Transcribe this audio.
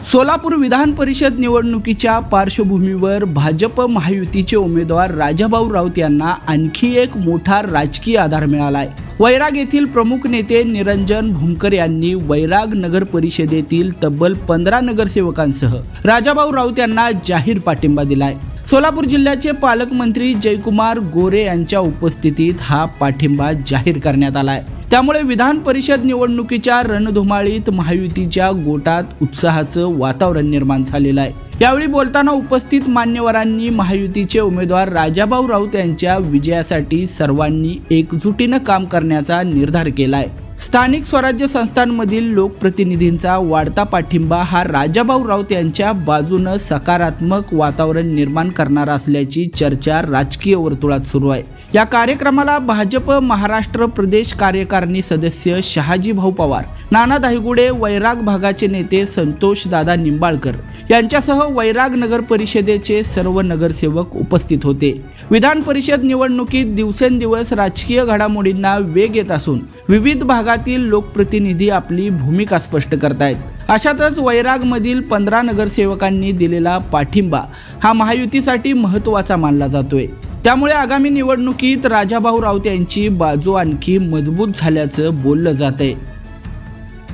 सोलापूर विधान परिषद निवडणुकीच्या पार्श्वभूमीवर भाजप महायुतीचे उमेदवार राजाभाऊ राऊत यांना आणखी एक मोठा राजकीय आधार मिळाला आहे। वैराग येथील प्रमुख नेते निरंजन भूमकर यांनी वैराग नगर परिषदेतील तब्बल 15 नगरसेवकांसह राजाभाऊ राऊत यांना जाहीर पाठिंबा दिलाय। सोलापूर जिल्ह्याचे पालकमंत्री जयकुमार गोरे यांच्या उपस्थितीत हा पाठिंबा जाहीर करण्यात आलाय। त्यामुळे विधान परिषद निवडणुकीच्या रणधुमाळीत महायुतीच्या गोटात उत्साहाचं वातावरण निर्माण झालेलं आहे। यावेळी बोलताना उपस्थित मान्यवरांनी महायुतीचे उमेदवार राजाभाऊ राऊत यांच्या विजयासाठी सर्वांनी एकजुटीनं काम करण्याचा निर्धार केलाय। स्थानिक स्वराज्य संस्थांमधील लोकप्रतिनिधींचा वाढता पाठिंबा हा राजाभाऊ राऊत यांच्या बाजूनं सकारात्मक वातावरण निर्माण करणार असल्याची चर्चा राजकीय वर्तुळात सुरू आहे। या कार्यक्रमाला भाजप महाराष्ट्र प्रदेश कार्यकारिणी सदस्य शहाजी भाऊ पवार, नाना धायगुडे, वैराग भागाचे नेते संतोष दादा निंबाळकर यांच्यासह वैराग नगर परिषदेचे सर्व नगरसेवक उपस्थित होते। विधान परिषद निवडणुकीत दिवसेंदिवस राजकीय घडामोडींना वेग येत असून विविध भागातील लोकप्रतिनिधी आपली भूमिका स्पष्ट करतायत। अशातच वैरागमधील 15 नगरसेवकांनी दिलेला पाठिंबा हा महायुतीसाठी महत्त्वाचा मानला जातोय। त्यामुळे आगामी निवडणुकीत राजाभाऊ राऊत यांची बाजू आणखी मजबूत झाल्याचं बोललं जातंय।